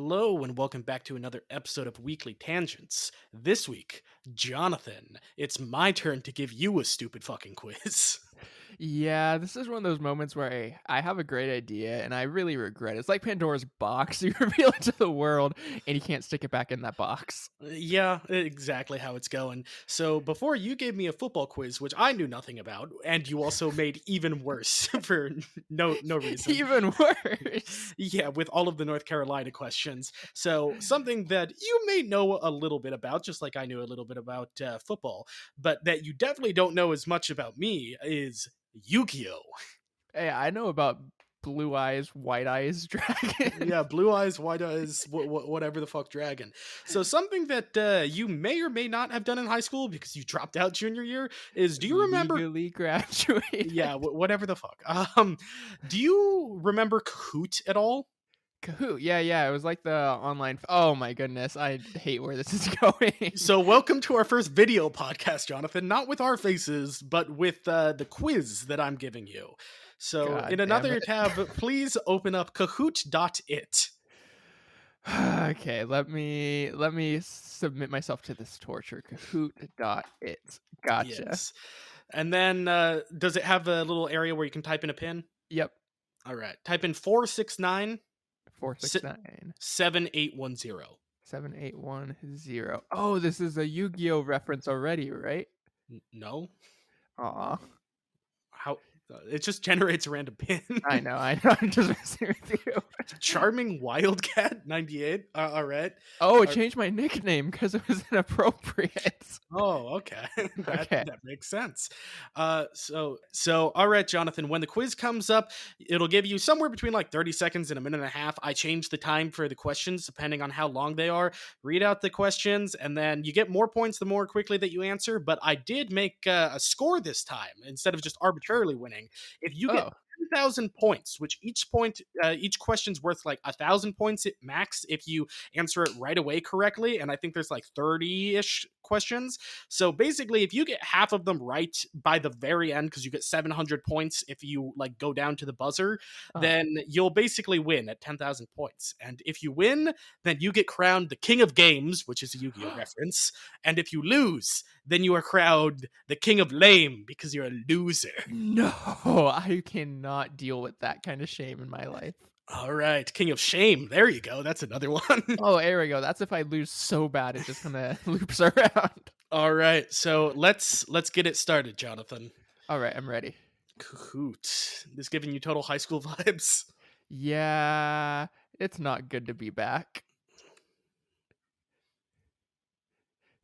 Hello, and welcome back to another episode of Weekly Tangents. This week, Jonathan, it's my turn to give you a stupid fucking quiz. Yeah, this is one of those moments where I have a great idea and I really regret it. It's like Pandora's box. You reveal it to the world and you can't stick it back in that box. Yeah, exactly how it's going. So, before you gave me a football quiz, which I knew nothing about, and you also made even worse for no reason. Even worse. Yeah, with all of the North Carolina questions. So, something that you may know a little bit about, just like I knew a little bit about football, but that you definitely don't know as much about me is Yu-Gi-Oh! Hey, I know about Blue Eyes, White Eyes Dragon. Yeah, blue eyes, white eyes, whatever the fuck dragon. So something that you may or may not have done in high school because you dropped out junior year is, do you remember? Legally graduated. Yeah, whatever the fuck. Do you remember Kahoot at all? Kahoot. Yeah. It was like the online. Oh my goodness. I hate where this is going. So welcome to our first video podcast, Jonathan. Not with our faces, but with the quiz that I'm giving you. So God in damn another it. tab, please open up Kahoot.it. Okay, let me submit myself to this torture. Kahoot.it. Gotcha. Yes. And then does it have a little area where you can type in a pin? Yep. All right. Type in 469 469 7810. 7810. Oh, this is a Yu-Gi-Oh reference already, right? No? Aw. How it just generates a random pin. I know. I'm just messing with you. Charming Wildcat 98. All right. Oh, it Are- changed my nickname because it was inappropriate. Oh, okay. that Okay. that makes sense. So all right, Jonathan, when the quiz comes up, it'll give you somewhere between like 30 seconds and a minute and a half. I change the time for the questions depending on how long they are. Read out the questions and then you get more points the more quickly that you answer, but I did make a score this time instead of just arbitrarily winning. If you get Oh. 10,000 points, which each question's worth like 1,000 points at max if you answer it right away correctly. And I think there's like 30-ish questions. So basically, if you get half of them right by the very end, because you get 700 points if you like go down to the buzzer, Oh. then you'll basically win at 10,000 points. And if you win, then you get crowned the king of games, which is a Yu-Gi-Oh reference. And if you lose, then you are crowned the king of lame because you're a loser. No, I cannot deal with that kind of shame in my life. All right, king of shame. There you go. That's another one. Oh, there we go. That's if I lose so bad it just kind of loops around. All right, so let's get it started, Jonathan. All right, I'm ready. Kahoot. This giving you total high school vibes. Yeah, it's not good to be back.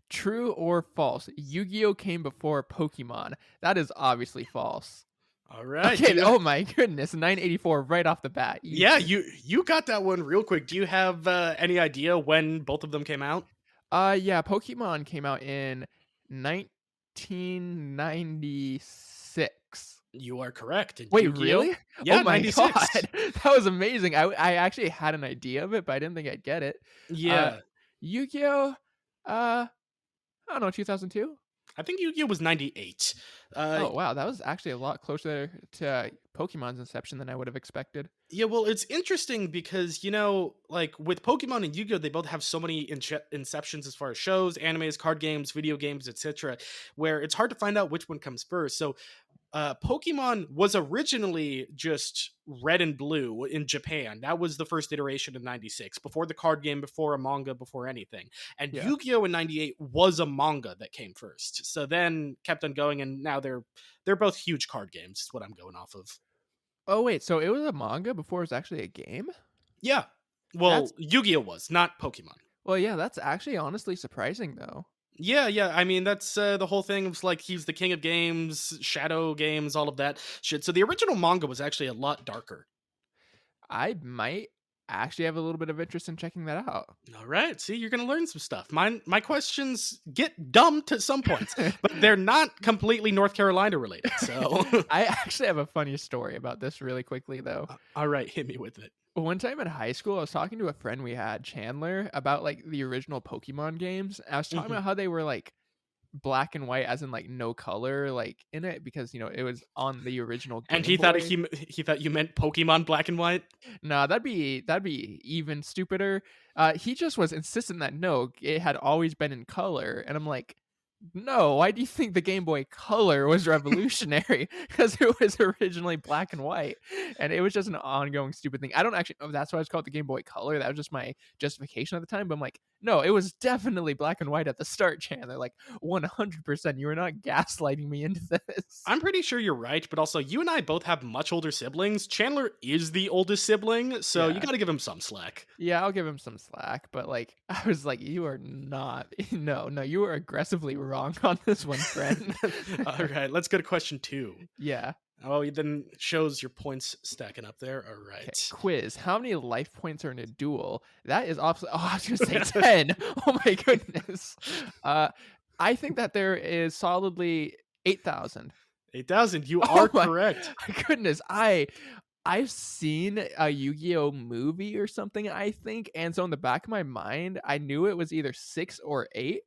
True or false? Yu-Gi-Oh came before Pokemon. That is obviously false. All right. Okay, oh my goodness, 984 right off the bat. Yeah, Easy. you got that one real quick. Do you have any idea when both of them came out? Yeah, Pokemon came out in 1996. You are correct. And Wait, Yu-Gi-Oh? really? Yeah, Oh my 96. god. That was amazing. I actually had an idea of it, but I didn't think I'd get it. Uh Yeah. Yu-Gi-Oh, I don't know, 2002? I think Yu-Gi-Oh was 98. Oh, wow, that was actually a lot closer to Pokemon's inception than I would have expected. Yeah, well, it's interesting because, like with Pokemon and Yu-Gi-Oh, they both have so many inceptions as far as shows, animes, card games, video games, etc., where it's hard to find out which one comes first. So Pokemon was originally just red and blue in Japan. That was the first iteration in 96, before the card game, before a manga, before anything. And Yeah. Yu-Gi-Oh in 98 was a manga that came first. So then kept on going, and now they're both huge card games, is what I'm going off of. Oh, wait, so it was a manga before it was actually a game? Yeah. That's Well, Yu-Gi-Oh was, not Pokemon. well, yeah, that's actually honestly surprising, though. Yeah. I mean, that's the whole thing. Was like he's the king of games, shadow games, all of that shit. So the original manga was actually a lot darker. I might actually have a little bit of interest in checking that out. All right. See, you're gonna learn some stuff. My questions get dumb to some points, but they're not completely North Carolina related. So, I actually have a funny story about this really quickly, though. all right, hit me with it. One time in high school, I was talking to a friend we had, Chandler, about like the original Pokemon games. I was talking Mhm. about how they were like black and white as in, like, no color, like, in it because, it was on the original And Game Boy. he thought you meant Pokemon Black and White? No, that'd be even stupider. He just was insistent that, no, it had always been in color, and I'm like, "No, why do you think the Game Boy Color was revolutionary? Because it was originally black and white, and it was just an ongoing stupid thing." I don't actually know if that's why it's called the Game Boy Color, that was just my justification at the time, but I'm like, "No, it was definitely black and white at the start, Chan." They're like, "100%, you are not gaslighting me into this." I'm pretty sure you're right, but also you and I both have much older siblings. Chandler is the oldest sibling, so you Yeah. got to give him some slack. Yeah, I'll give him some slack, but, like, I was like, "You are not no, you are aggressively wrong on this one, friend." All right, let's go to question 2. Yeah. Oh, then shows your points stacking up there. All Okay, right. quiz. How many life points are in a duel? That is obviously oh, I was gonna say 10. Oh my goodness. Uh, I think that there is solidly 8,000. 8,000. You Oh are my correct. goodness. I've seen a Yu-Gi-Oh movie or something, I think, and so in the back of my mind, I knew it was either 6 or 8,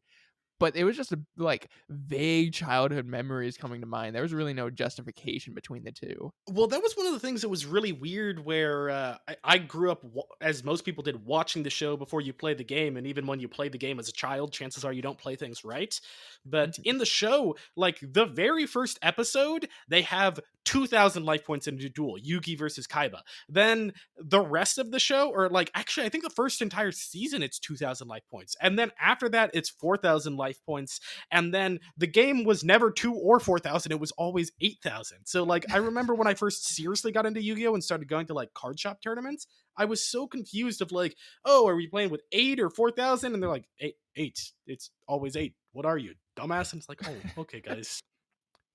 but it was just like vague childhood memories coming to mind. There was really no justification between the two. Well, that was one of the things that was really weird where I grew up, as most people did, watching the show before you play the game. And even when you play the game as a child, chances are you don't play things right. But Mhm. in the show, like the very first episode, they have 2,000 life points in a duel, Yugi versus Kaiba. Then the rest of the show, or like actually, I think the first entire season, it's 2,000 life points. And then after that, it's 4,000 life points. And then the game was never 2 or 4,000, it was always 8,000. So like I remember when I first seriously got into Yu-Gi-Oh and started going to like card shop tournaments, I was so confused of like, "Oh, are we playing with 8 or 4,000?" And they're like, 8 8. It's always 8. What are you, dumbass?" And it's like, "Oh, okay, guys."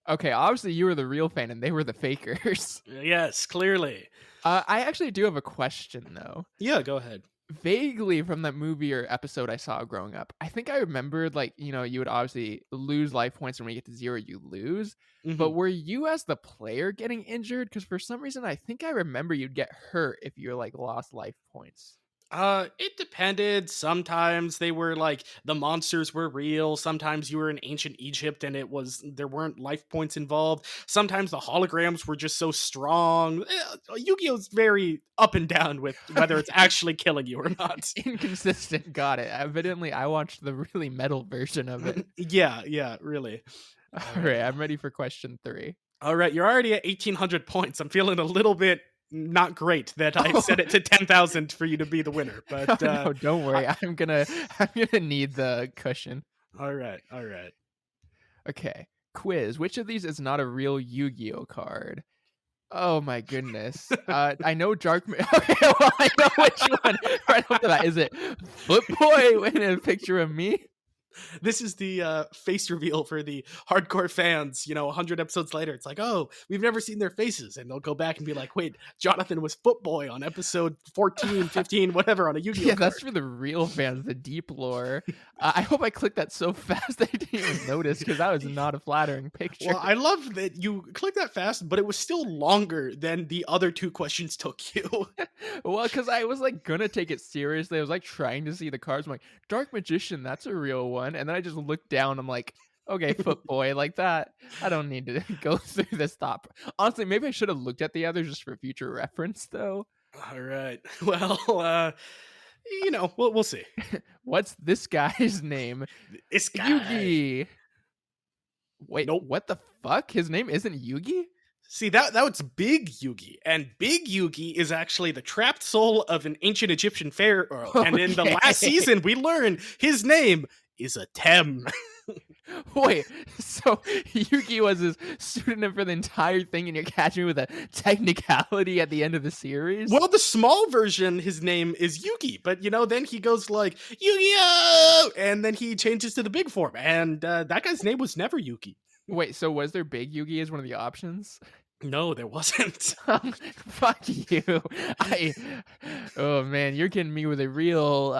Okay, obviously you were the real fan and they were the fakers. Yes, clearly. I actually do have a question though. Yeah, go ahead. Vaguely from that movie or episode I saw growing up, I think I remembered like, you would obviously lose life points and when you get to 0, you lose. But Mhm. were you as the player getting injured? Because for some reason I think I remember you'd get hurt if you like lost life points. It depended. Sometimes they were like the monsters were real. Sometimes you were in ancient Egypt and there weren't life points involved. Sometimes the holograms were just so strong. Yu-Gi-Oh's very up and down with whether it's Okay. actually killing you or not. Inconsistent, got it. Evidently I watched the really metal version of it. Yeah, yeah, really. All All right. right, I'm ready for question 3. All right, you're already at 1,800 points. I'm feeling a little bit not great that I Oh, set it to 10,000 for you to be the winner, oh but no, don't I- worry. I'm gonna need the cushion. all right, all right. Okay. Quiz. Which of these is not a real Yu-Gi-Oh card? Oh my goodness. I know Dark. Okay, well I know which one. Right off the bat, is it Foot Boy in a picture of me? This is the face reveal for the hardcore fans. 100 episodes later, it's like, oh, we've never seen their faces. And they'll go back and be like, wait, Jonathan was Footboy on episode 14, 15, whatever, on a Yu Gi Oh Yeah, that's card. for the real fans, the deep lore. I hope I clicked that so fast that I didn't even notice because that was not a flattering picture. Well, I love that you clicked that fast, but it was still longer than the other two questions took you. Well, because I was like gonna take it seriously. I was like trying to see the cards. I'm like, Dark Magician, that's a real one. And then I just looked down. I'm like, okay, Foot Boy, like that. I don't need to go through this top. Honestly, maybe I should have looked at the others just for future reference, though. All right. Well, we'll see. What's this guy's name? This guy. Yugi. Wait, Nope. what the fuck? His name isn't Yugi? See, that was Big Yugi, and Big Yugi is actually the trapped soul of an ancient Egyptian pharaoh. And in the last Okay. season, we learn his name is Atem. Wait, so Yugi was his pseudonym for the entire thing, and you're catching me with a technicality at the end of the series? Well, the small version, his name is Yugi, but then he goes like Yu-Gi-Oh, and then he changes to the big form, and that guy's name was never Yugi. Wait, so was there Big Yugi as one of the options? No, there wasn't. Fuck you. I oh man, you're getting me with a real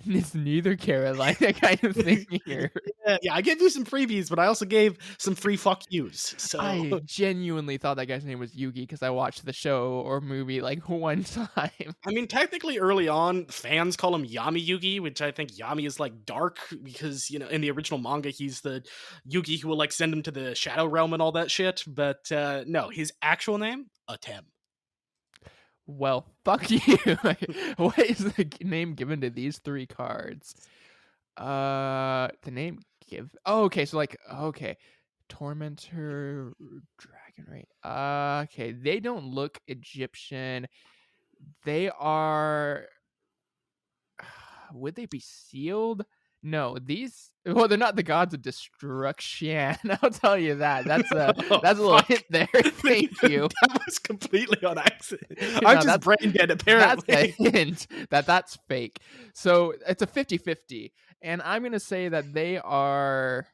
it's neither Carolina kind of thing here. Yeah, yeah, I gave you some freebies, but I also gave some free fuck yous. So I genuinely thought that guy's name was Yugi because I watched the show or movie like one time. I mean, technically, early on, fans call him Yami Yugi, which I think Yami is like dark because in the original manga, he's the Yugi who will like send him to the Shadow Realm and all that shit. But no, his actual name, Atem. Well, fuck you. What is the name given to these three cards? The name give. Oh, okay. So like, okay, Tormentor, Dragon, right? Okay, they don't look Egyptian. They are. Would they be sealed? No, these. Well, they're not the gods of destruction. I'll tell you that. That's a Oh, that's a little fuck. hint there. Thank you. That was completely on accident. I'm No, just brain dead, that's a apparently. hint that that's fake. So it's a 50-50. And I'm gonna say that they're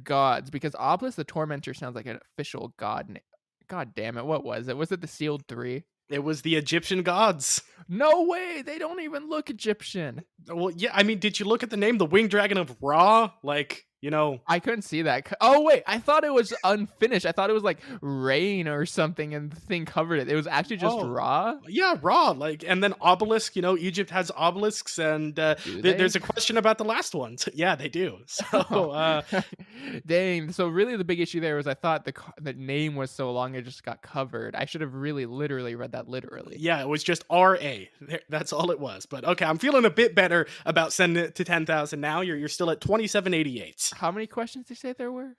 gods because Obelisk the Tormentor sounds like an official god name. God damn it, what was it? Was it the Sealed 3? It was the Egyptian gods. No way, they don't even look Egyptian. Well, yeah, I mean, did you look at the name, the Winged Dragon of Ra? Like, I couldn't see that. Oh wait, I thought it was unfinished. I thought it was like rain or something and the thing covered it. It was actually just oh, raw. yeah, Ra. Like, and then obelisk. Egypt has obelisks, and Do they? there's a question about the last one. Yeah, they do. So, Dang. So really the big issue there was I thought the name was so long it just got covered. I should have really literally read that literally. yeah, it was just RA. That's all it was. But okay, I'm feeling a bit better about sending it to 10,000 now. You're still at 2788. How many questions did you say there were?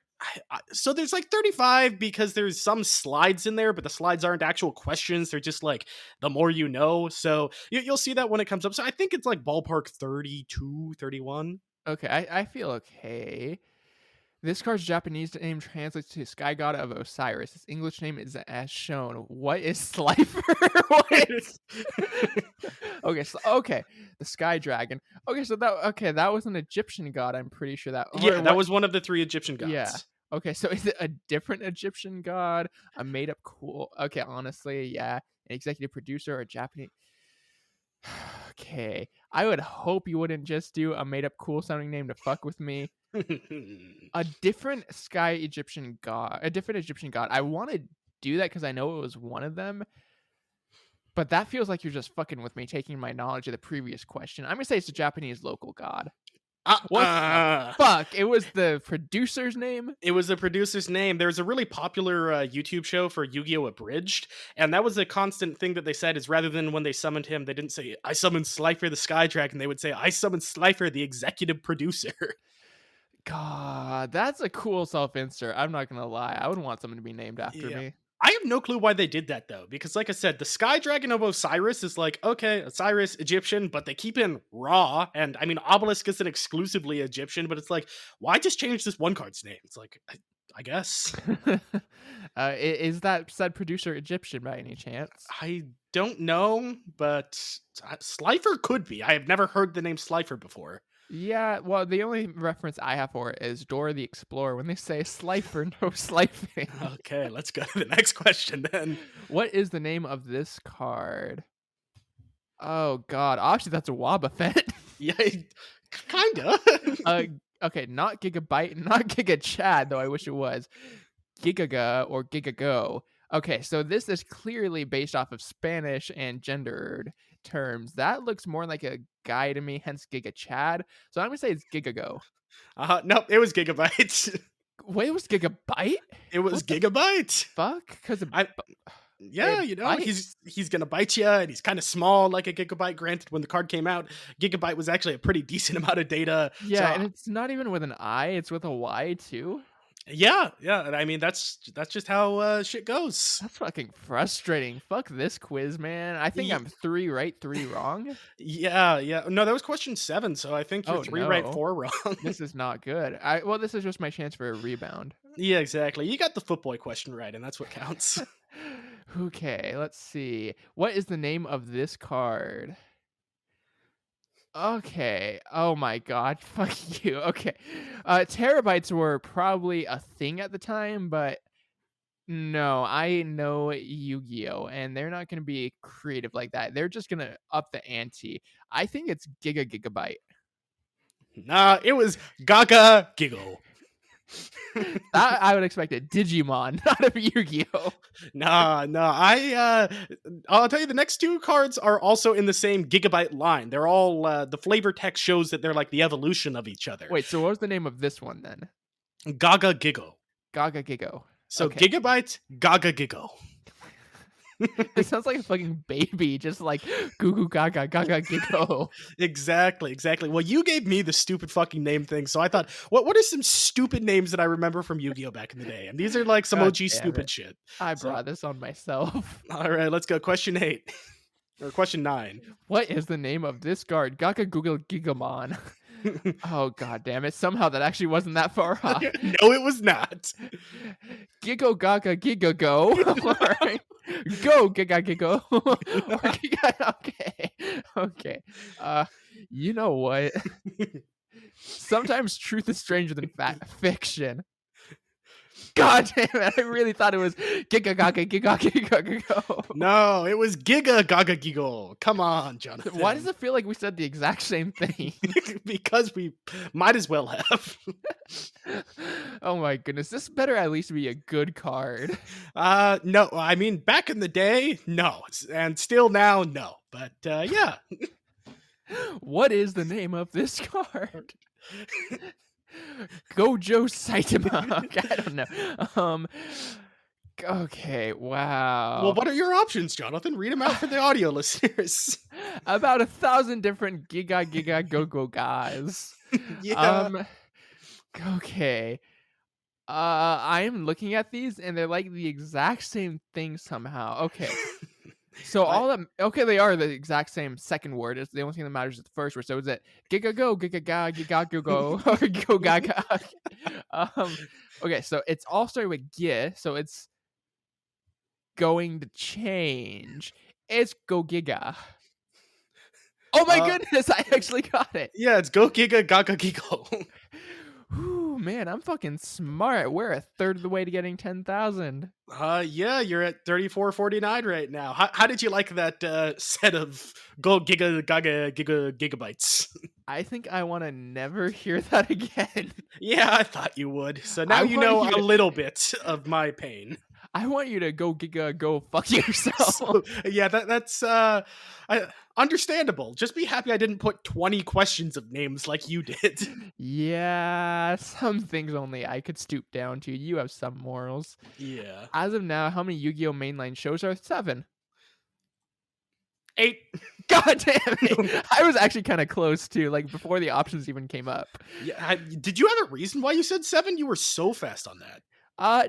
So there's like 35 because there's some slides in there, but the slides aren't actual questions. They're just like the more you know. So you'll see that when it comes up. So I think it's like ballpark 32, 31. Okay, I feel okay. This card's Japanese name translates to Sky God of Osiris. Its English name is as shown. What is Slifer? What? Okay, the Sky Dragon. That was an Egyptian god. I'm pretty sure that. Yeah, that was one of the three Egyptian gods. Yeah. Okay, so is it a different Egyptian god? A made up cool. Okay, honestly, yeah. An executive producer or a Japanese. Okay. I would hope you wouldn't just do a made up cool sounding name to fuck with me. A different Egyptian god. I want to do that because I know it was one of them. But that feels like you're just fucking with me, taking my knowledge of the previous question. I'm gonna say it's a Japanese local god. What the fuck? It was the producer's name? It was the producer's name. There's a really popular YouTube show for Yu-Gi-Oh! Abridged, and that was a constant thing that they said is rather than when they summoned him, they didn't say, I summoned Slifer the Sky Dragon. They would say, I summoned Slifer the executive producer. God, that's a cool self-insert. I'm not gonna lie. I would want someone to be named after Yeah. me. I have no clue why they did that though, because like I said, the Sky Dragon of Osiris is like, okay, Osiris, Egyptian, but they keep in Ra, and I mean, Obelisk isn't exclusively Egyptian, but it's like, why just change this one card's name? It's like, I guess. Is that said producer Egyptian by any chance? I don't know, but Slifer could be. I have never heard the name Slifer before. Yeah, well, the only reference I have for it is Dora the Explorer when they say Slifer, no slifing. Okay, let's go to the next question then. What is the name of this card? Oh god, actually that's a Wobbuffet. Yeah, kinda. Okay, not Gigabyte, not Giga Chad, though I wish it was. Gigaga or Gigago. Okay, so this is clearly based off of Spanish and gendered terms. That looks more like a guy to me, hence Giga Chad. So I'm gonna say it's Gigago. Nope, it was Gigabyte. Wait, it was Gigabyte? It was What the Gigabyte. fuck? Because Yeah, he's gonna bite you, and he's kind of small like a gigabyte. Granted, when the card came out, gigabyte was actually a pretty decent amount of data. yeah, So and it's not even with an I; it's with a Y too. yeah, and I mean that's just how shit goes. That's fucking frustrating. Fuck this quiz, man. I think Ye- I'm 3 right, 3 wrong. Yeah. No, that was question 7, so I think you're Oh, 3 right, no. 4 wrong. This is not good. Well, this is just my chance for a rebound. Yeah, exactly. You got the footboy question right, and that's what counts. Okay, let's see. What is the name of this card? Okay. Oh my god. Fuck you. Okay. Terabytes were probably a thing at the time, but No, I know Yu-Gi-Oh, and they're not gonna be creative like that. They're just gonna up the ante. I think it's Gigabyte. Nah, it was Gaga Giggle. That I would expect it. Digimon, not of Yu-Gi-Oh. Nah. I'll tell you, the next two cards are also in the same Gigabyte line. They're all the flavor text shows that they're like the evolution of each other. Wait, so what was the name of this one then? Gaga Giggle. Gaga Gigo. So Okay. Gigabyte, Gaga Giggle. It sounds like a fucking baby, just like goo goo gaga gaga gigo. Exactly. Well, you gave me the stupid fucking name thing, so I thought, what are some stupid names that I remember from Yu-Gi-Oh back in the day? And these are like some God OG damn stupid it. shit. I So, brought this on myself. all right, let's go. Question 8 or question 9. What is the name of this guard? Gaga Google Gigamon. Oh god damn it. Somehow that actually wasn't that far off. No, it was not. Gigo Gaga Giga Go. Alright. Go Giga Gigo. Or Giga okay. Okay. You know what? Sometimes truth is stranger than fiction. God damn it! I really thought it was Giga Gaga Giga Giga Go. No, it was Giga Gaga Giggle. Come on, Jonathan. Why does it feel like we said the exact same thing? Because we might as well have. Oh my goodness, this better at least be a good card. No, I mean back in the day, no, and still now, no. But yeah, What is the name of this card? Gojo Saitama. Okay, I don't know. Okay, well, wow. what are your options, Jonathan? Read them out for the audio listeners. About 1,000 different Giga Go Go guys. Yeah. Okay. I am looking at these and they're like the exact same thing somehow. Okay. So I, all that okay, they are the exact same second word. It's the only thing that matters is the first word. So is it giga go, giga ga, giga go go, or go gaga? Um, okay, so it's all starting with gi, so it's going to change. It's go giga. Oh my uh, goodness, I actually got it. yeah, it's Go Giga Gaga Giggle. Whew, man, I'm fucking smart. We're a third of the way to getting 10,000. Yeah, you're at 34.49 right now. How did you like that set of Go Giga Gaga Gigabytes? I think I want to never hear that again. Yeah, I thought you would. So now I you want know you a to little bit of my pain. I want you to go giga go fuck yourself. So, yeah, that's understandable. Just be happy I didn't put 20 questions of names like you did. Yeah, some things only I could stoop down to. You have some morals. Yeah. As of now, how many Yu-Gi-Oh mainline shows are 7? 8. God damn it! I was actually kind of close too, like before the options even came up. Yeah, did you have a reason why you said 7? You were so fast on that.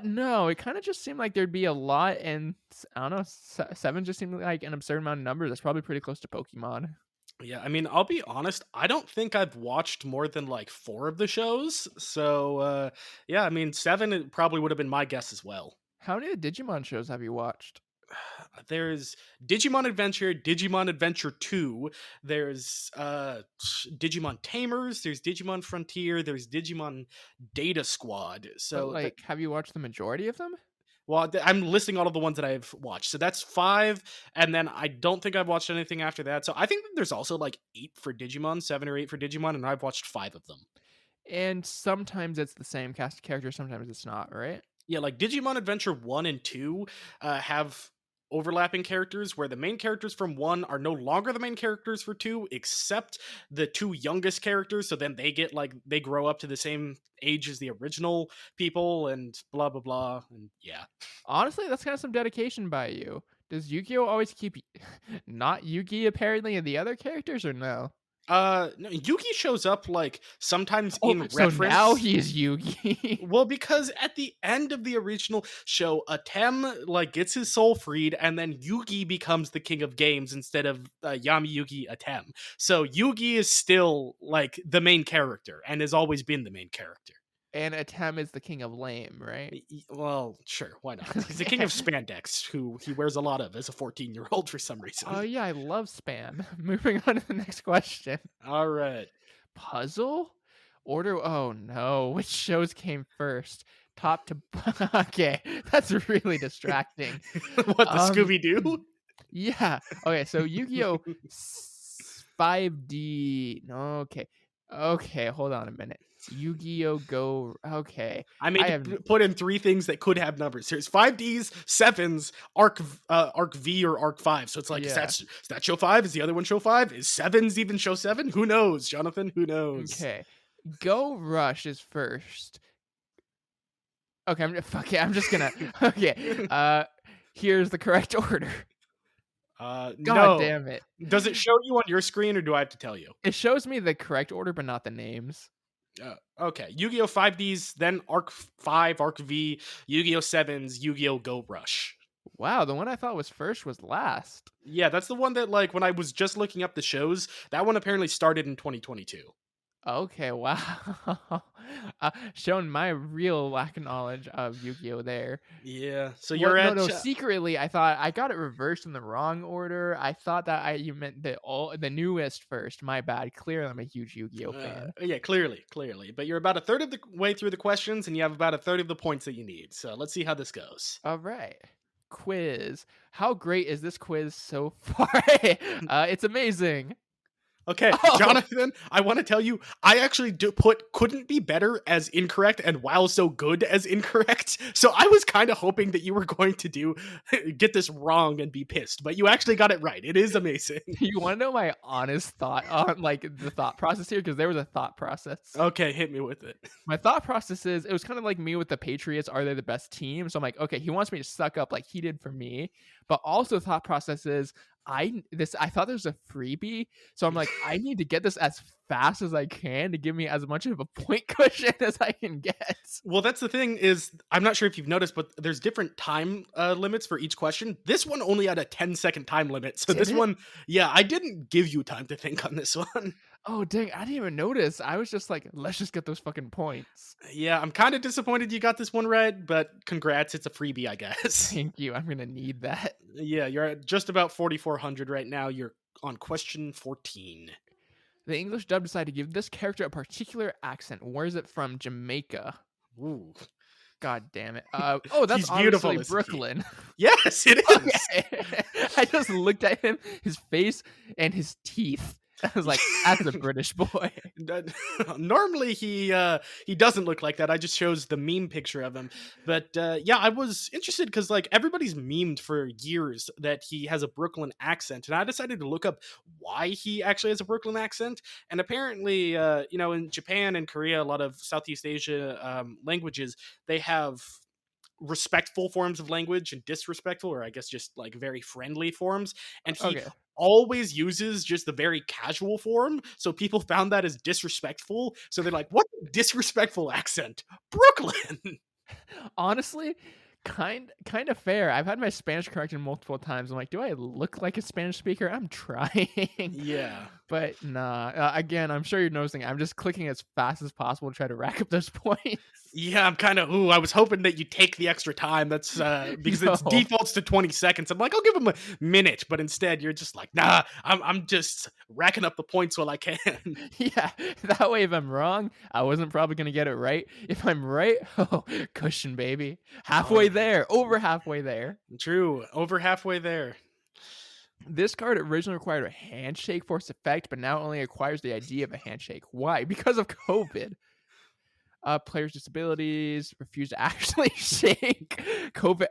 No, it kind of just seemed like there'd be a lot, and I don't know, 7 just seemed like an absurd amount of numbers. That's probably pretty close to Pokemon. Yeah, I mean, I'll be honest, I don't think I've watched more than like 4 of the shows. So, yeah, I mean, 7 it probably would have been my guess as well. How many of the Digimon shows have you watched? There's Digimon Adventure, Digimon Adventure 2, there's Digimon Tamers, there's Digimon Frontier, there's Digimon Data Squad. But So like, have you watched the majority of them? well, I'm listing all of the ones that I've watched. So that's 5, and then I don't think I've watched anything after that. So I think that there's also like 8 for Digimon, 7 or 8 for Digimon, and I've watched 5 of them. And sometimes it's the same cast of characters, sometimes it's not, right? Yeah, like Digimon Adventure 1 and 2 have overlapping characters where the main characters from 1 are no longer the main characters for 2, except the 2 youngest characters. So then they get like, they grow up to the same age as the original people and blah, blah, blah. And yeah. Honestly, that's kind of some dedication by you. Does Yu-Gi-Oh always keep not Yugi apparently in the other characters or no? No, Yugi shows up like sometimes Oh, in so reference. now he is Yugi. Well, because at the end of the original show, Atem like gets his soul freed, and then Yugi becomes the king of games instead of Yami Yugi Atem. So Yugi is still like the main character and has always been the main character. And Atem is the king of lame, right? Well, sure, why not? He's the king of spandex, who he wears a lot of as a 14-year-old for some reason. Oh yeah, I love Span. Moving on to the next question. All right. Puzzle? Order oh no, which shows came first? top to okay, that's really distracting. What, the Um, Scooby Doo? yeah. Okay, so Yu-Gi-Oh! 5D. Okay. Okay, hold on a minute. Yu-Gi-Oh! Go. Okay. I made I to have put in three things that could have numbers. There's 5Ds, sevens, Arc V or Arc 5. So it's like, yeah. is that show 5? Is the other one show 5? Is sevens even show 7? Who knows, Jonathan? Who knows? Okay. Go Rush is first. Okay, I'm just gonna okay. Here's the correct order. God No. damn it. Does it show you on your screen or do I have to tell you? It shows me the correct order, but not the names. Okay. Yu-Gi-Oh! 5Ds, then Arc 5, Arc V, Yu-Gi-Oh! 7s, Yu-Gi-Oh! Go Rush. Wow, the one I thought was first was last. Yeah, that's the one that, like, when I was just looking up the shows, that one apparently started in 2022. Okay, wow. Showing my real lack of knowledge of Yu-Gi-Oh! There. Yeah. So Well, you're no, at no. Secretly, I thought I got it reversed in the wrong order. I thought that you meant the newest first. My bad. Clearly, I'm a huge Yu-Gi-Oh fan. yeah, clearly. But you're about a third of the way through the questions, and you have about a third of the points that you need. So let's see how this goes. All right. Quiz. How great is this quiz so far? It's amazing. Okay, Oh, Jonathan, I want to tell you, I actually put couldn't be better as incorrect and wow so good as incorrect. So I was kind of hoping that you were going to get this wrong and be pissed, but you actually got it right. It is amazing. you want to know my honest thought on like the thought process here? Because there was a thought process. Okay, hit me with it. My thought process is it was kind of like me with the Patriots. Are they the best team? So I'm like, okay, he wants me to suck up like he did for me. But also thought process is I thought there was a freebie. So I'm like, I need to get this as fast as I can to give me as much of a point cushion as I can get. Well, that's the thing is, I'm not sure if you've noticed, but there's different time limits for each question. This one only had a 10-second time limit. So Did this it? one, yeah, I didn't give you time to think on this one. Oh dang, I didn't even notice. I was just like, let's just get those fucking points. Yeah, I'm kind of disappointed you got this one right, but congrats, it's a freebie, I guess. Thank you. I'm gonna need that. Yeah, you're at just about 4,400 right now. You're on question 14. The English dub decided to give this character a particular accent. Where is it from? Jamaica. Ooh. God damn it. Oh, that's He's beautiful, obviously isn't he? Brooklyn. Yes, it is. Okay. I just looked at him, his face, and his teeth. I was like, that's a British boy. Normally he doesn't look like that. I just chose the meme picture of him. But yeah, I was interested because like everybody's memed for years that he has a Brooklyn accent, and I decided to look up why he actually has a Brooklyn accent. And apparently, in Japan and Korea, a lot of Southeast Asia languages, they have respectful forms of language and disrespectful, or I guess just like very friendly forms, and he Okay. always uses just the very casual form, so people found that as disrespectful, so they're like, what disrespectful accent? Brooklyn. Honestly, kind of fair. I've had my Spanish corrected multiple times. I'm like, do I look like a Spanish speaker? I'm trying. Yeah. But nah. Again, I'm sure you're noticing I'm just clicking as fast as possible to try to rack up those points. Yeah, I'm kind of, I was hoping that you take the extra time. That's because No. it's defaults to 20 seconds. I'm like, I'll give him a minute, but instead you're just like, nah, I'm just racking up the points while I can. Yeah, that way if I'm wrong, I wasn't probably gonna get it right. If I'm right, oh, cushion baby. Halfway there, over halfway there. True, over halfway there. This card originally required a handshake for its effect, but now only acquires the idea of a handshake. Why? Because of COVID. Players' disabilities, refuse to actually shake. COVID.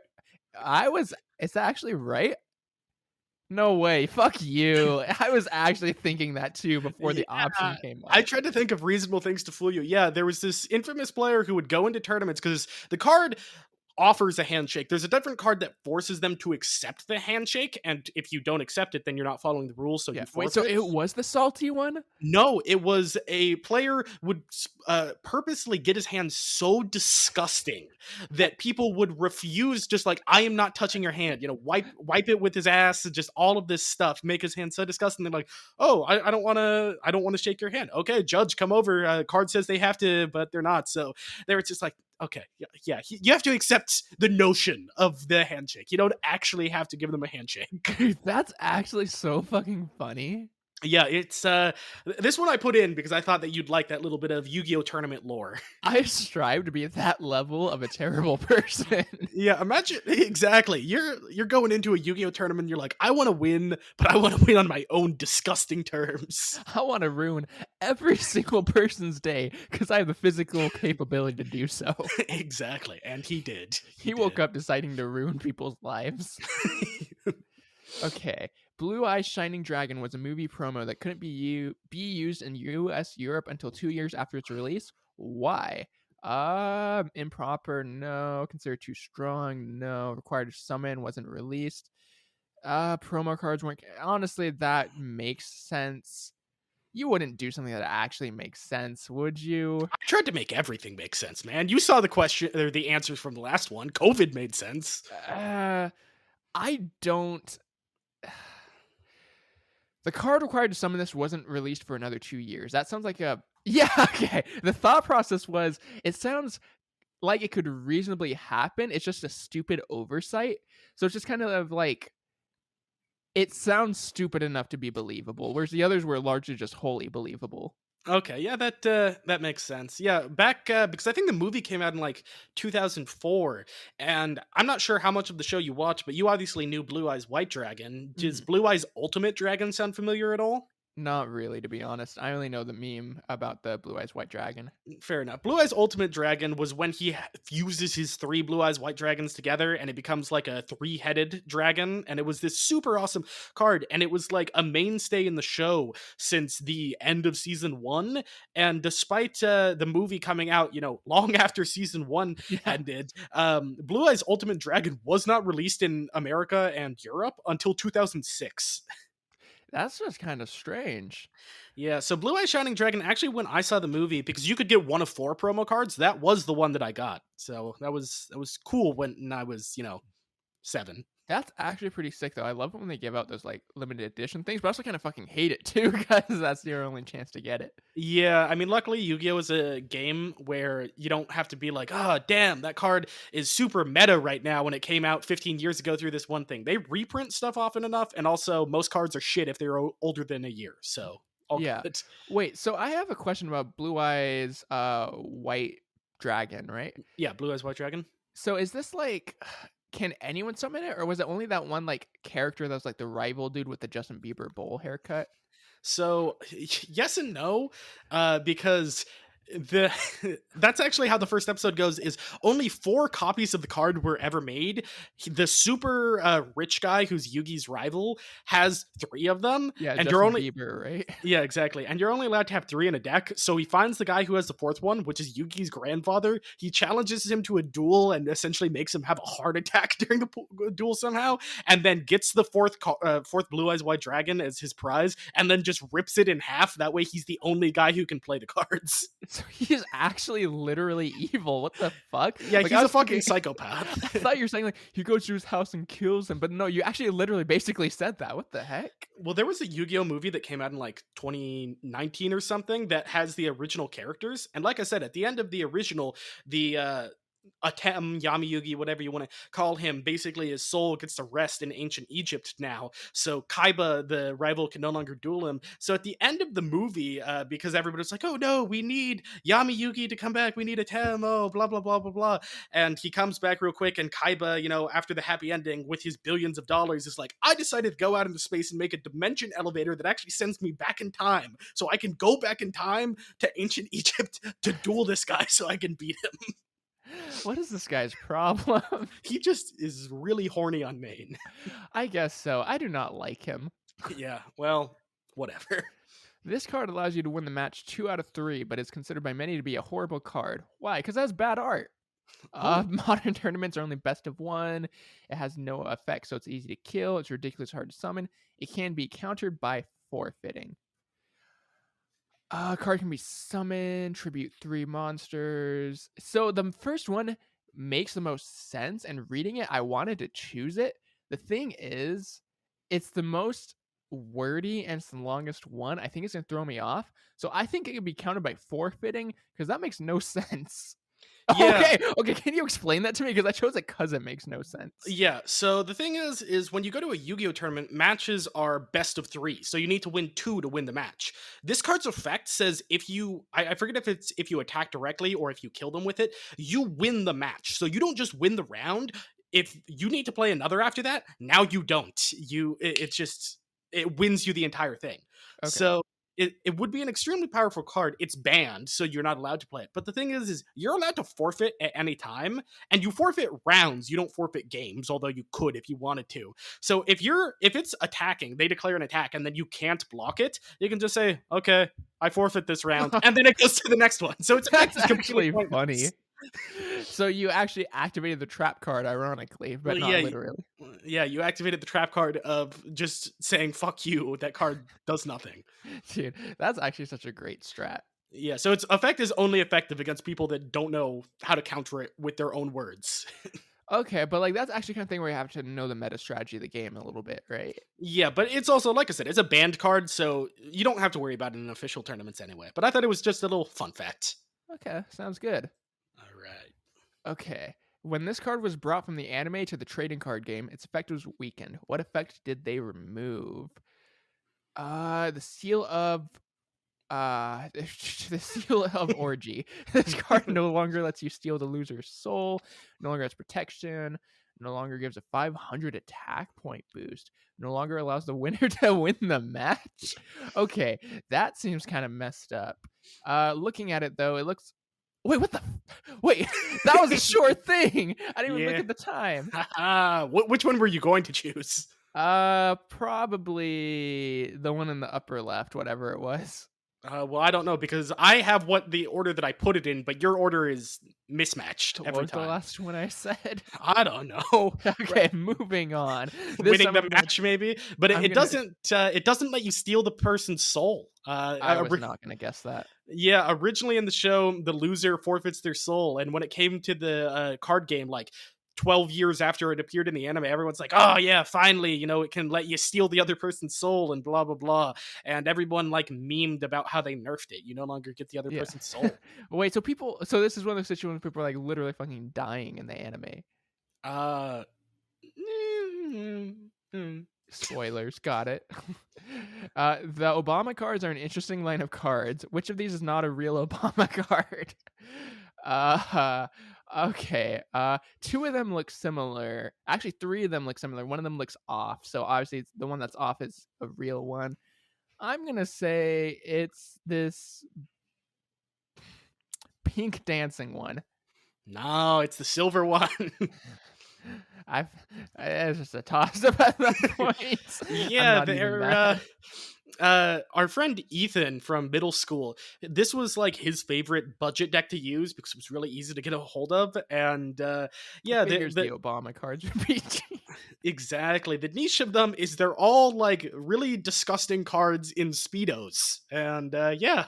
Is that actually right? No way. Fuck you. I was actually thinking that too before the option came I up. tried to think of reasonable things to fool you. Yeah, there was this infamous player who would go into tournaments because the card offers a handshake. There's a different card that forces them to accept the handshake, and if you don't accept it, then you're not following the rules, so Yeah. you Wait, forfeit. so it was the salty one? No, it was a player would purposely get his hand so disgusting that people would refuse. Just like, I am not touching your hand. Wipe it with his ass. Just all of this stuff make his hand so disgusting. They're like, oh, I don't want to. I don't want to shake your hand. Okay, judge, come over. Card says they have to, but they're not. So they were just like, okay, yeah. You have to accept the notion of the handshake. You don't actually have to give them a handshake. Dude, that's actually so fucking funny. Yeah, it's this one I put in because I thought that you'd like that little bit of Yu-Gi-Oh tournament lore. I strive to be that level of a terrible person. Yeah, imagine exactly. You're going into a Yu-Gi-Oh tournament. You're like, I want to win, but I want to win on my own disgusting terms. I want to ruin every single person's day because I have the physical capability to do so. Exactly, and he did. He He woke did. up deciding to ruin people's lives. Okay. Blue Eyes Shining Dragon was a movie promo that couldn't be used in US Europe until 2 years after its release. Why? Improper, no. Considered too strong, no. Required to summon, wasn't released. Promo cards weren't, honestly, that makes sense. You wouldn't do something that actually makes sense, would you? I tried to make everything make sense, man. You saw the question or the answers from the last one. COVID made sense. Uh, I don't. The card required to summon this wasn't released for another 2 years. That sounds like a yeah, okay. The thought process was, it sounds like it could reasonably happen. It's just a stupid oversight. So it's just kind of like, it sounds stupid enough to be believable, whereas the others were largely just wholly believable. Okay, yeah, that makes sense. Yeah, back because I think the movie came out in like 2004, and I'm not sure how much of the show you watched, but you obviously knew Blue Eyes White Dragon. Does Mhm. Blue Eyes Ultimate Dragon sound familiar at all? Not really, to be honest. I only know the meme about the Blue Eyes White Dragon. Fair enough. Blue Eyes Ultimate Dragon was when he fuses his three Blue Eyes White Dragons together and it becomes like a three-headed dragon. And it was this super awesome card. And it was like a mainstay in the show since the end of season one. And despite the movie coming out, long after season one Yeah. ended, Blue Eyes Ultimate Dragon was not released in America and Europe until 2006. That's just kind of strange. Yeah, so Blue Eye Shining Dragon, actually, when I saw the movie, because you could get one of four promo cards, that was the one that I got. So that was cool when I was, 7. That's actually pretty sick, though. I love it when they give out those, like, limited edition things, but I also kind of fucking hate it too because that's your only chance to get it. Yeah, I mean, luckily Yu-Gi-Oh is a game where you don't have to be like, oh, damn, that card is super meta right now when it came out 15 years ago through this one thing. They reprint stuff often enough, and also most cards are shit if they're older than a year. So all Yeah. good. Wait, so I have a question about Blue Eyes White Dragon, right? Yeah, Blue Eyes White Dragon. So is this like, can anyone summon it, or was it only that one like character that was like the rival dude with the Justin Bieber bowl haircut? So yes and no, because the that's actually how the first episode goes. Is only four copies of the card were ever made. The super rich guy who's Yugi's rival has three of them, Yeah, and you're Justin only Bieber, right? yeah, exactly. And you're only allowed to have three in a deck. So he finds the guy who has the fourth one, which is Yugi's grandfather. He challenges him to a duel and essentially makes him have a heart attack during the duel somehow, and then gets the fourth Blue Eyes White Dragon as his prize, and then just rips it in half. That way, he's the only guy who can play the cards. So he's actually literally evil. What the fuck? Yeah, Like he's I a was fucking thinking, I psychopath. thought you were saying like he goes to his house and kills him, but no, you actually literally basically said that. What the heck? Well, there was a Yu-Gi-Oh movie that came out in like 2019 or something that has the original characters. And like I said, at the end of the original, the Atem, Yami Yugi, whatever you want to call him, basically his soul gets to rest in ancient Egypt now. So Kaiba, the rival, can no longer duel him. So at the end of the movie, because everybody's like, oh no, we need Yami Yugi to come back, we need Atem, oh, blah, blah, blah, blah, blah. And he comes back real quick, and Kaiba, after the happy ending with his billions of dollars, is like, I decided to go out into space and make a dimension elevator that actually sends me back in time. So I can go back in time to ancient Egypt to duel this guy so I can beat him. What is this guy's problem? He just is really horny on main. I guess so. I do not like him. Yeah, well, whatever. This card allows you to win the match 2 out of 3, but is considered by many to be a horrible card. Why? Because that's bad art. Oh, Modern tournaments are only best of one. It has no effect, so it's easy to kill. It's ridiculous hard to summon. It can be countered by forfeiting. Card can be summoned, tribute 3 monsters. So the first one makes the most sense, and reading it, I wanted to choose it. The thing is, it's the most wordy and it's the longest one. I think it's gonna throw me off. So I think it could be countered by forfeiting because that makes no sense. Yeah. Okay, okay, can you explain that to me? Because I chose it because it makes no sense. Yeah, so the thing is when you go to a Yu-Gi-Oh tournament, matches are best of 3. So you need to win 2 to win the match. This card's effect says if you I forget if it's if you attack directly or if you kill them with it, you win the match. So you don't just win the round. If you need to play another after that, now you don't. It's just it wins you the entire thing. Okay. So it would be an extremely powerful card. It's banned, so you're not allowed to play it. But the thing is you're allowed to forfeit at any time, and you forfeit rounds. You don't forfeit games, although you could if you wanted to. So if it's attacking, they declare an attack, and then you can't block it. You can just say, "Okay, I forfeit this round," and then it goes to the next one. So its effect That's is completely actually pointless. funny. So you actually activated the trap card, ironically, Well, but yeah, not literally. yeah. You activated the trap card of just saying "fuck you." That card does nothing. Dude, that's actually such a great strat. Yeah, so its effect is only effective against people that don't know how to counter it with their own words. Okay, but like that's actually kind of thing where you have to know the meta strategy of the game a little bit, right? Yeah, but it's also like I said, it's a banned card, so you don't have to worry about it in official tournaments anyway. But I thought it was just a little fun fact. Okay, sounds good. All right. Okay. When this card was brought from the anime to the trading card game, its effect was weakened. What effect did they remove? The seal of the seal of orgy. This card no longer lets you steal the loser's soul, no longer has protection, no longer gives a 500 attack point boost, no longer allows the winner to win the match. Okay, that seems kind of messed up. Looking at it though, it looks wait, what the wait, that was a sure thing. I didn't even look Yeah. at the time. Which one were you going to choose? Probably the one in the upper left, whatever it was. Well, I don't know because I have what the order that I put it in, but your order is mismatched What every was the time. last one I said? I don't know. Okay, moving on. This Winning time the I'm gonna match, maybe, but I'm it gonna doesn't. It doesn't let you steal the person's soul. I was not gonna guess that. Yeah, originally in the show, the loser forfeits their soul, and when it came to the card game, like 12 years after it appeared in the anime, everyone's like, "Oh yeah, finally, it can let you steal the other person's soul," and blah blah blah, and everyone like memed about how they nerfed it. You no longer get the other Yeah. person's soul. Wait, so this is one of those situations where people are like literally fucking dying in the anime. uh, mm, mm. Spoilers, got it. The Obama cards are an interesting line of cards. Which of these is not a real Obama card? Uh, okay. Two of them look similar. Actually, three of them look similar. One of them looks off. So obviously, the one that's off is a real one. I'm gonna say it's this pink dancing one. No, it's the silver one. I've it's just a toss up at that point. I'm Yeah, not even they're mad. our friend Ethan from middle school. This was like his favorite budget deck to use because it was really easy to get a hold of, and yeah, Figures the Obama cards would be exactly the niche of them is they're all like really disgusting cards in speedos, and yeah.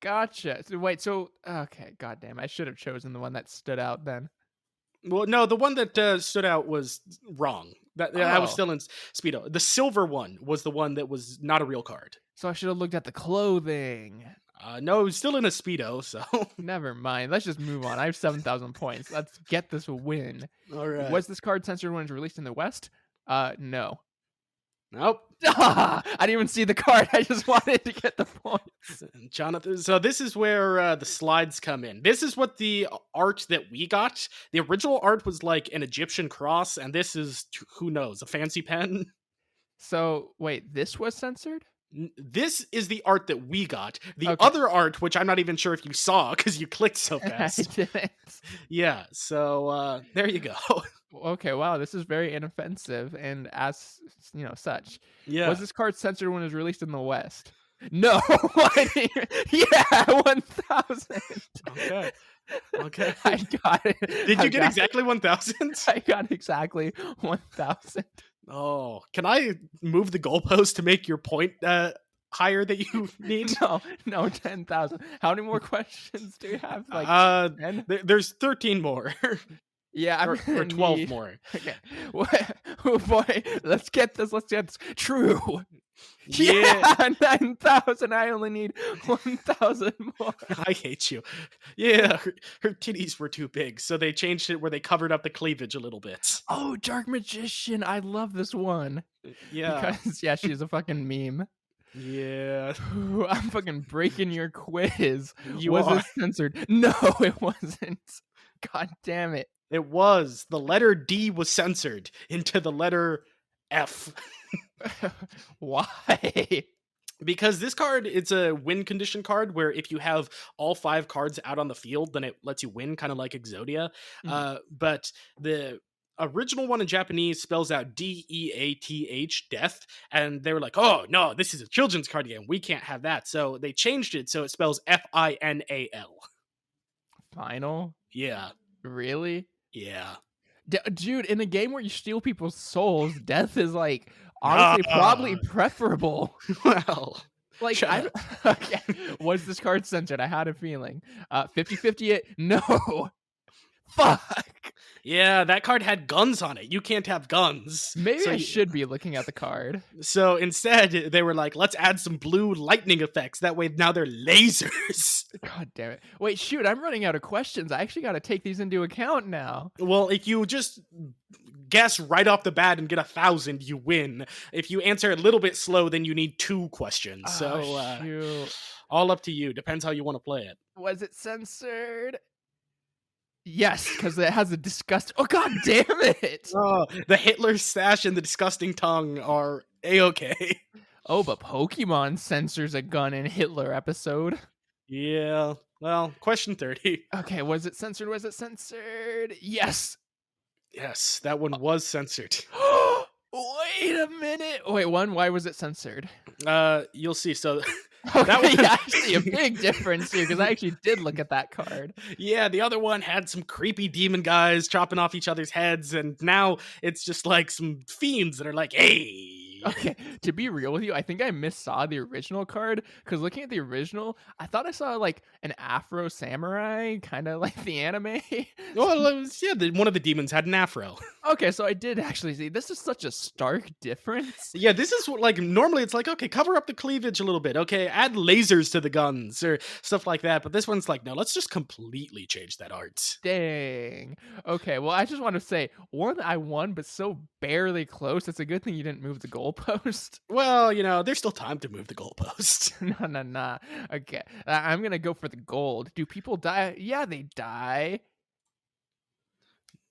Gotcha. So wait, so okay, goddamn, I should have chosen the one that stood out then. Well, no, the one that stood out was wrong. That I was Oh, still in speedo. The silver one was the one that was not a real card. so I should have looked at the clothing. No, it was still in a speedo. So Never mind. Let's just move on. I have 7,000 points. Let's get this win. all right. Was this card censored when it was released in the West? No. Nope. I didn't even see the card. I just wanted to get the points. Jonathan. So this is where the slides come in. This is what the art that we got. The original art was like an Egyptian cross, and this is who knows, a fancy pen. So wait, this was censored? This is the art that we got. The Okay. other art, which I'm not even sure if you saw because you clicked so I fast. didn't. Yeah. So there you go. Okay, wow, this is very inoffensive and as such. Yeah. Was this card censored when it was released in the West? No. Yeah, 1,000. Okay. Okay. I got it. Did I you get got exactly 1,000? I got exactly 1,000. Oh, can I move the goalpost to make your point higher that you need? No, 10,000. How many more questions do you have? Like 10? There's 13 more. Yeah, I'm or gonna 12 need. more. Okay. Oh boy, let's get this. True. Yeah, Yeah, 9,000. I only need 1,000 more. I hate you. Yeah, her titties were too big, so they changed it where they covered up the cleavage a little bit. Oh, Dark Magician. I love this one Yeah, because yeah, she's a fucking meme. yeah, Ooh, I'm fucking breaking your quiz. you Was are. it censored? No, it wasn't. God damn it. It was. The letter D was censored into the letter F. Why? Because this card, it's a win condition card where if you have all 5 cards out on the field, then it lets you win, kind of like Exodia. Mhm. But the original one in Japanese spells out Death, death, and they were like, "Oh no, this is a children's card game. We can't have that." So they changed it so it spells Final. Final? Yeah, Really? yeah. Dude, in a game where you steal people's souls, death is like honestly probably Ah, preferable. well, Like shut I up. okay, was this card censored? I had a feeling. 50-50 it. No. Fuck. Yeah, that card had guns on it. You can't have guns. Maybe So I should be looking at the card. So instead, they were like, let's add some blue lightning effects. That way now they're lasers. God damn it. Wait, shoot, I'm running out of questions. I actually got to take these into account now. Well, if you just guess right off the bat and get 1,000, you win. If you answer a little bit slow, then you need 2 questions. Oh, So, shoot. all up to you. Depends how you want to play it. Was it censored? Yes, because it has a disgust. Oh, god damn it. Oh, the Hitler stash and the disgusting tongue are A-okay. Oh, but Pokemon censors a gun in Hitler episode. Yeah. Well, question 30. Okay, was it censored? Was it censored? Yes. Yes, that one was censored. Wait a minute. Wait, why was it censored? You'll see. So that Okay, one, yeah, I see a big difference here because I actually did look at that card. yeah, the other one had some creepy demon guys chopping off each other's heads, and now it's just like some fiends that are like, "Hey." Okay, to be real with you, I think I missaw the original card because looking at the original, I thought I saw like an Afro samurai, kind of like the anime. Well, yeah, one of the demons had an afro. Okay, so I did actually see this is such a stark difference. Yeah, this is what, like, normally it's like, okay, cover up the cleavage a little bit, okay, add lasers to the guns or stuff like that. But this one's like, no, let's just completely change that art. Dang. Okay, well, I just want to say one, I won, but so barely close. It's a good thing you didn't move the goalpost. Well, there's still time to move the goalpost. No, no, no. Okay, I'm gonna go for the gold. Do people die? Yeah, they die.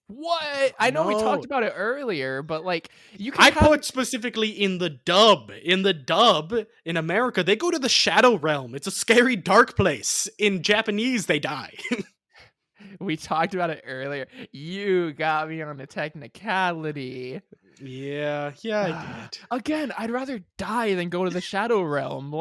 What? I know we No, talked about it earlier, but like you can I have put specifically in the dub. In the dub in America, they go to the Shadow Realm. It's a scary, dark place. In Japanese, they die. we talked about it earlier. You got me on the technicality. Yeah, I did. Again, I'd rather die than go to the Shadow Realm.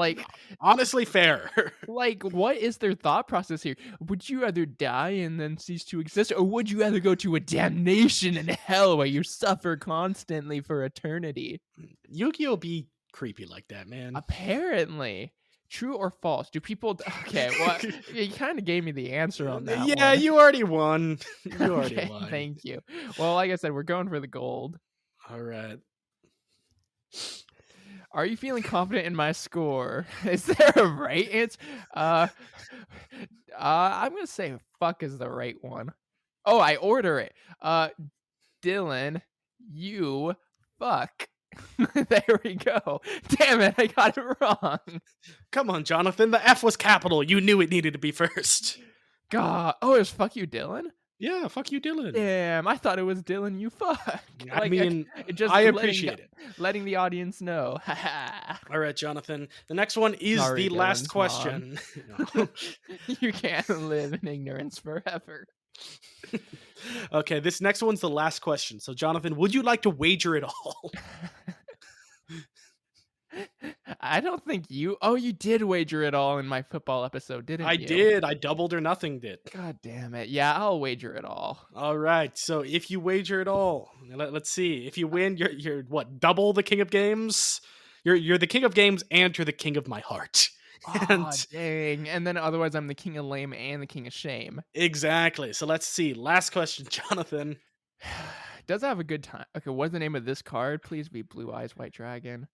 Honestly, fair. What is their thought process here? Would you rather die and then cease to exist, or would you rather go to a damnation in hell where you suffer constantly for eternity? Yu-Gi-Oh be creepy like that, man. Apparently. True or false? Do people okay, well, you kind of gave me the answer on that Yeah, one. you already won. You already Okay, won. thank you. Well, like I said, we're going for the gold. All right. Are you feeling confident in my score? Is there a right answer? I'm gonna say fuck is the right one. Oh, I order it. Dylan, you fuck. There we go. Damn it, I got it wrong. Come on, Jonathan. The F was capital. You knew it needed to be first. God. Oh, it was fuck you, Dylan? Yeah, fuck you, Dylan. Damn, I thought it was Dylan, you fuck. I mean, it just I letting appreciate it. letting the audience know. Haha. All right, Jonathan. The next one is Sorry, the last Dylan's mom. question. No. You can't live in ignorance forever. Okay, this next one's the last question. So, Jonathan, would you like to wager it all? I don't think you. Oh, you did wager it all in my football episode, didn't I you? did. I doubled or nothing did. God damn it. Yeah, I'll wager it all. All right. So, if you wager it all, let's see. If you win, you're what? Double the king of games. You're the king of games, and you're the king of my heart. Oh, And dang. And then otherwise, I'm the king of lame and the king of shame. exactly. So let's see. Last question, Jonathan. Does have a good time. Okay, what's the name of this card? Please be Blue Eyes White Dragon.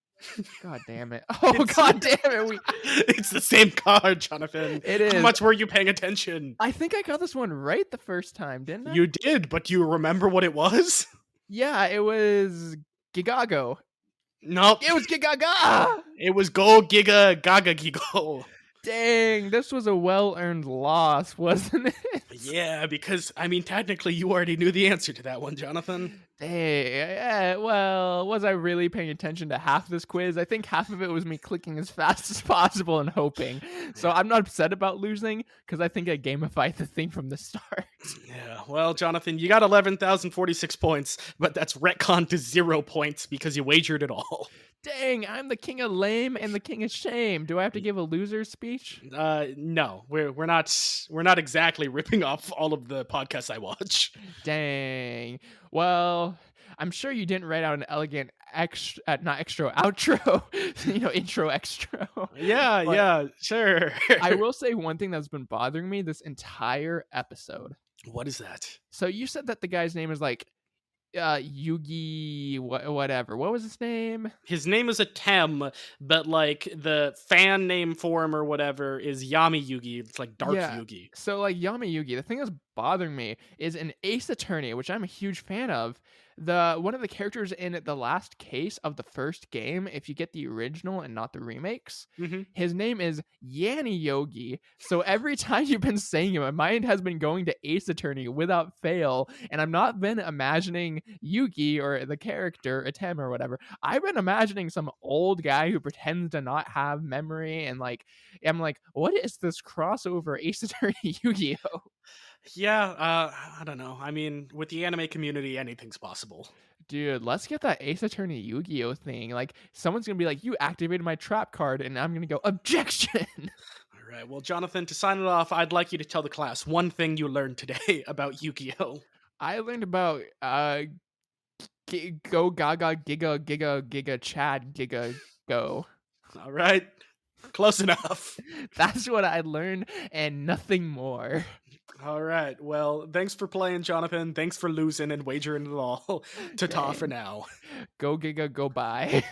God damn it. Oh, It's god damn it. it's the same card, Jonathan. It How is. much were you paying attention? I think I got this one right the first time, didn't I? You did, but do you remember what it was? Yeah, it was Gigago. Nope. It was Gigaga! It was Go Giga Gaga Gigo. Dang, this was a well-earned loss, wasn't it? Yeah, because I mean, technically, you already knew the answer to that one, Jonathan. Dang, well, was I really paying attention to half this quiz? I think half of it was me clicking as fast as possible and hoping. So I'm not upset about losing because I think I gamified the thing from the start. Yeah, well, Jonathan, you got 11,046 points, but that's retcon to 0 points because you wagered it all. Dang, I'm the king of lame and the king of shame. Do I have to give a loser's speech? No, we're not exactly ripping off all of the podcasts I watch. Dang. Well, I'm sure you didn't write out an elegant extra, not extra, outro, intro extra. Yeah, But yeah, sure. I will say one thing that's been bothering me this entire episode. What is that? So you said that the guy's name is like Yugi whatever. What was his name? His name is a Tem, but like the fan name for him or whatever is Yami Yugi. It's like Dark Yeah. Yugi. So like Yami Yugi, the thing that's bothering me is an Ace Attorney, which I'm a huge fan of. The one of the characters in the last case of the first game, if you get the original and not the remakes, Hmm. his name is Yanni Yogi. So every time you've been saying it, my mind has been going to Ace Attorney without fail, and I'm not been imagining Yugi or the character Atem or whatever. I've been imagining some old guy who pretends to not have memory, and like I'm like, what is this crossover Ace Attorney Yu-Gi-Oh? Yeah, I don't know. I mean, with the anime community, anything's possible. Dude, let's get that Ace Attorney Yu-Gi-Oh thing. Like, someone's gonna be like, "You activated my trap card," and I'm gonna go, "Objection!" All right. Well, Jonathan, to sign it off, I'd like you to tell the class one thing you learned today about Yu-Gi-Oh. I learned about Go Gaga Giga Giga Giga Chad Giga Go. All right. Close enough. That's what I learned, and nothing more. All right. Well, thanks for playing, Jonathan. Thanks for losing and wagering it all. Ta-ta for Dang. now. Go Giga Go Bye.